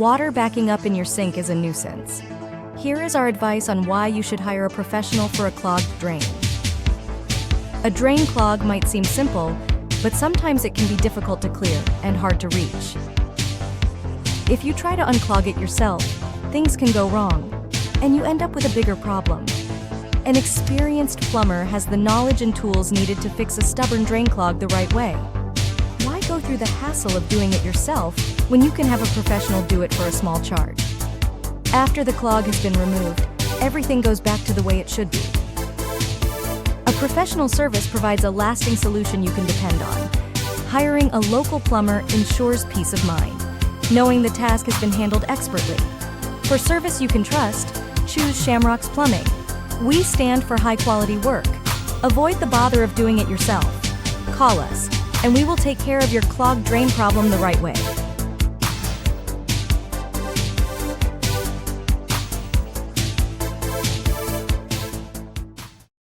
Water backing up in your sink is a nuisance. Here is our advice on why you should hire a professional for a clogged drain. A drain clog might seem simple, but sometimes it can be difficult to clear and hard to reach. If you try to unclog it yourself, things can go wrong, and you end up with a bigger problem. An experienced plumber has the knowledge and tools needed to fix a stubborn drain clog the right way. Why go through the hassle of doing it yourself when you can have a professional do it for a small charge? After the clog has been removed, everything goes back to the way it should be. A professional service provides a lasting solution you can depend on. Hiring a local plumber ensures peace of mind, knowing the task has been handled expertly. For service you can trust, choose Shamrocks Plumbing. We stand for high-quality work. Avoid the bother of doing it yourself. Call us, and we will take care of your clogged drain problem the right way.